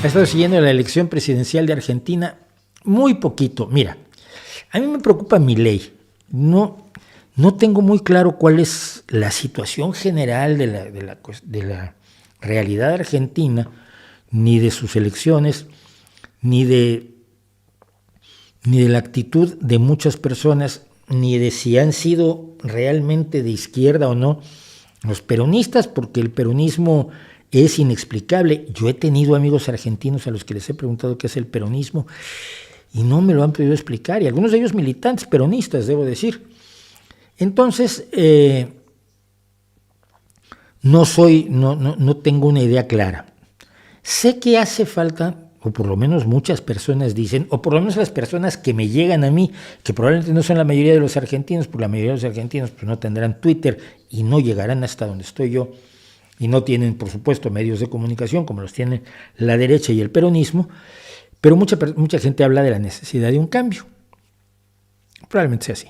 He estado siguiendo la elección presidencial de Argentina muy poquito. Mira, a mí me preocupa Milei. No tengo muy claro cuál es la situación general de la realidad argentina, ni de sus elecciones, ni de la actitud de muchas personas, ni de si han sido realmente de izquierda o no los peronistas, porque el peronismo es inexplicable. Yo he tenido amigos argentinos a los que les he preguntado qué es el peronismo y no me lo han podido explicar, y algunos de ellos militantes peronistas, debo decir. Entonces, no tengo una idea clara. Sé que hace falta, o por lo menos muchas personas dicen, o por lo menos las personas que me llegan a mí, que probablemente no son la mayoría de los argentinos, porque la mayoría de los argentinos pues, no tendrán Twitter y no llegarán hasta donde estoy yo, y no tienen, por supuesto, medios de comunicación como los tienen la derecha y el peronismo, pero mucha gente habla de la necesidad de un cambio. Probablemente sea así.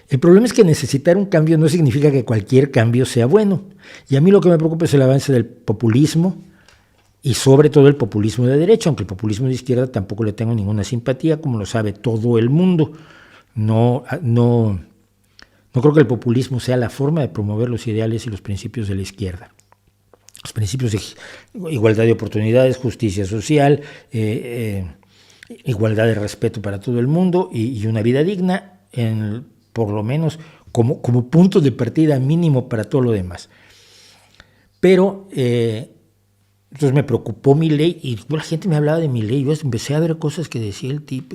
El problema es que necesitar un cambio no significa que cualquier cambio sea bueno. Y a mí lo que me preocupa es el avance del populismo y sobre todo el populismo de derecha, aunque el populismo de izquierda tampoco le tengo ninguna simpatía, como lo sabe todo el mundo. No creo que el populismo sea la forma de promover los ideales y los principios de la izquierda. Los principios de igualdad de oportunidades, justicia social, igualdad de respeto para todo el mundo y una vida digna, por lo menos como punto de partida mínimo para todo lo demás. Pero entonces me preocupó Milei y la gente me hablaba de Milei. Yo empecé a ver cosas que decía el tipo.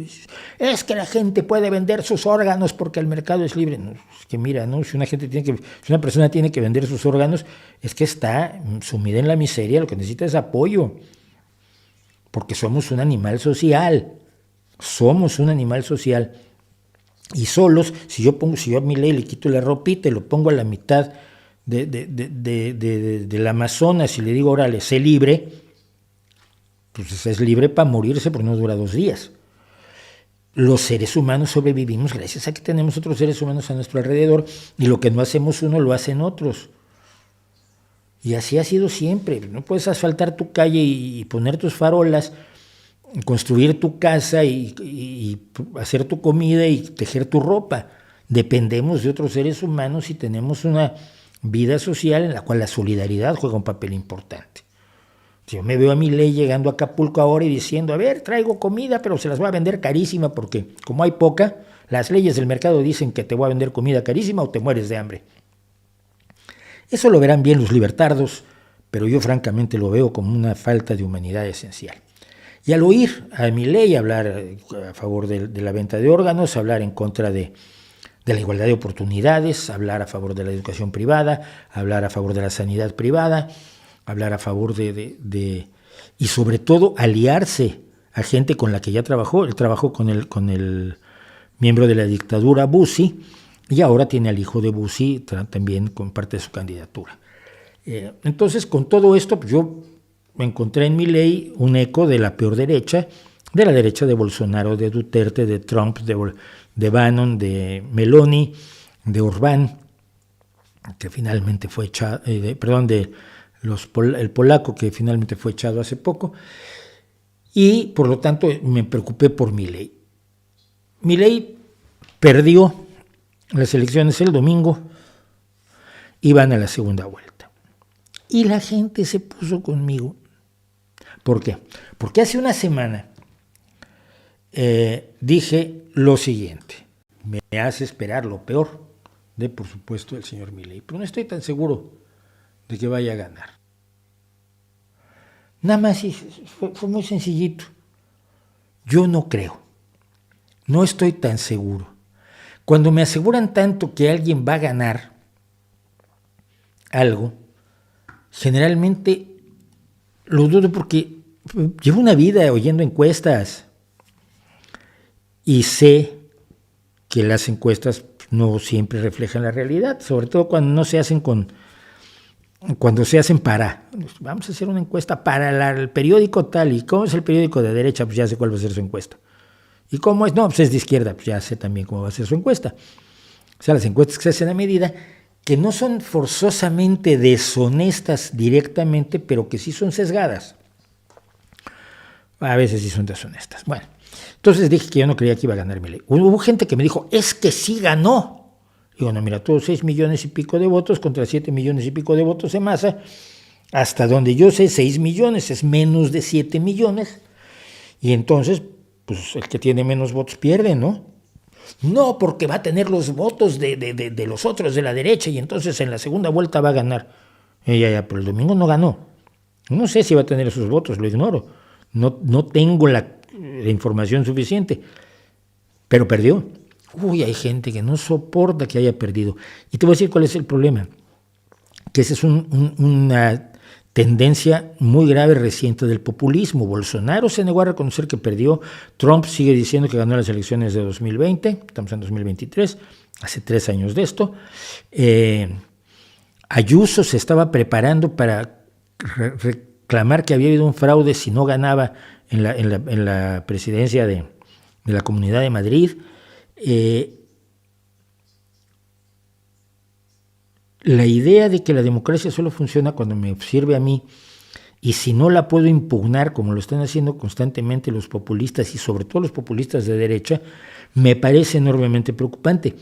Es que la gente puede vender sus órganos porque el mercado es libre. No, es que mira, ¿no? Si una persona tiene que vender sus órganos, es que está sumida en la miseria. Lo que necesita es apoyo. Porque somos un animal social. Somos un animal social. Y solos, si yo a Milei le quito la ropita y lo pongo a la mitad del Amazonas y le digo, órale, sé libre, pues es libre para morirse porque no dura 2 días. Los seres humanos sobrevivimos gracias a que tenemos otros seres humanos a nuestro alrededor y lo que no hacemos uno lo hacen otros. Y así ha sido siempre. No puedes asfaltar tu calle y poner tus farolas, construir tu casa y hacer tu comida y tejer tu ropa. Dependemos de otros seres humanos y tenemos una vida social en la cual la solidaridad juega un papel importante. Si yo me veo a Milei llegando a Acapulco ahora y diciendo, a ver, traigo comida, pero se las voy a vender carísima porque como hay poca, las leyes del mercado dicen que te voy a vender comida carísima o te mueres de hambre. Eso lo verán bien los libertardos, pero yo francamente lo veo como una falta de humanidad esencial. Y al oír a Milei hablar a favor de la venta de órganos, hablar en contra de la igualdad de oportunidades, hablar a favor de la educación privada, hablar a favor de la sanidad privada, hablar a favor y sobre todo aliarse a gente con la que ya trabajó. Él trabajó con el miembro de la dictadura Bussi y ahora tiene al hijo de Bussi también con parte de su candidatura. Entonces, con todo esto, pues yo me encontré en Milei un eco de la peor derecha, de la derecha de Bolsonaro, de Duterte, de Trump, de Bannon, de Meloni, de Orbán, que finalmente fue echado, el polaco que finalmente fue echado hace poco, y por lo tanto me preocupé por Milei. Milei perdió las elecciones el domingo y van a la segunda vuelta. Y la gente se puso conmigo. ¿Por qué? Porque hace una semana dije lo siguiente: me hace esperar lo peor de, por supuesto, el señor Milei, pero no estoy tan seguro de que vaya a ganar. Nada más fue muy sencillito. Yo no creo, no estoy tan seguro. Cuando me aseguran tanto que alguien va a ganar algo, generalmente lo dudo porque llevo una vida oyendo encuestas y sé que las encuestas no siempre reflejan la realidad, sobre todo cuando se hacen para, vamos a hacer una encuesta para el periódico tal, y cómo es el periódico de derecha, pues ya sé cuál va a ser su encuesta. ¿Y cómo es? No, pues es de izquierda, pues ya sé también cómo va a ser su encuesta. O sea, las encuestas que se hacen a medida, que no son forzosamente deshonestas directamente, pero que sí son sesgadas. a veces sí son deshonestas. Bueno, entonces dije que yo no creía que iba a ganar Milei. Hubo gente que me dijo, es que sí ganó. Digo, no, mira, tuvo 6 millones y pico de votos contra 7 millones y pico de votos en Massa. Hasta donde yo sé, 6 millones es menos de 7 millones. Y entonces, pues el que tiene menos votos pierde, ¿no? No, porque va a tener los votos de los otros de la derecha y entonces en la segunda vuelta va a ganar. Pero el domingo no ganó. No sé si va a tener esos votos, lo ignoro. No tengo la información suficiente, pero perdió. Uy, hay gente que no soporta que haya perdido. Y te voy a decir cuál es el problema. Que esa es una tendencia muy grave reciente del populismo. Bolsonaro se negó a reconocer que perdió. Trump sigue diciendo que ganó las elecciones de 2020. Estamos en 2023, hace 3 años de esto. Ayuso se estaba preparando para reclamar que había habido un fraude si no ganaba en la presidencia de la Comunidad de Madrid. La idea de que la democracia solo funciona cuando me sirve a mí y si no la puedo impugnar como lo están haciendo constantemente los populistas y sobre todo los populistas de derecha, me parece enormemente preocupante.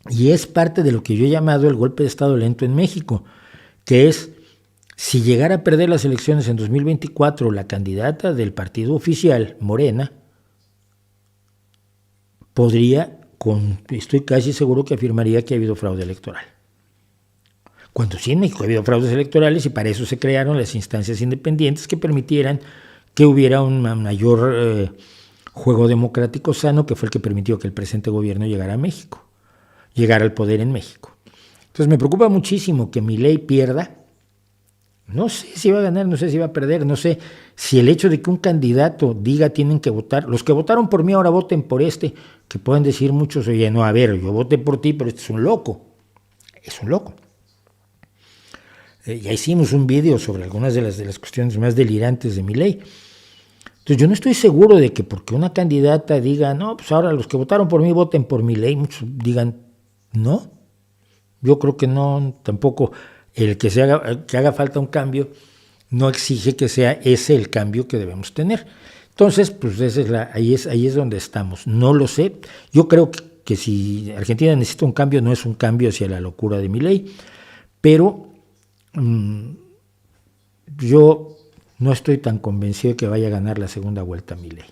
Y es parte de lo que yo he llamado el golpe de Estado lento en México, que es, si llegara a perder las elecciones en 2024 la candidata del partido oficial, Morena, estoy casi seguro que afirmaría que ha habido fraude electoral. Cuando sí en México ha habido fraudes electorales y para eso se crearon las instancias independientes que permitieran que hubiera un mayor juego democrático sano, que fue el que permitió que el presente gobierno llegara a México, llegara al poder en México. Entonces me preocupa muchísimo que Milei pierda. No sé si va a ganar, no sé si va a perder, no sé si el hecho de que un candidato diga tienen que votar, los que votaron por mí ahora voten por este, que pueden decir muchos, oye, no, a ver, yo voté por ti, pero este es un loco. Es un loco. Ya hicimos un vídeo sobre algunas de las cuestiones más delirantes de Milei. Entonces yo no estoy seguro de que porque una candidata diga, no, pues ahora los que votaron por mí voten por Milei, muchos digan, no. Yo creo que no, tampoco el que haga falta un cambio no exige que sea ese el cambio que debemos tener. Entonces, pues ahí es donde estamos. No lo sé. Yo creo que si Argentina necesita un cambio, no es un cambio hacia la locura de Milei, pero yo no estoy tan convencido de que vaya a ganar la segunda vuelta Milei.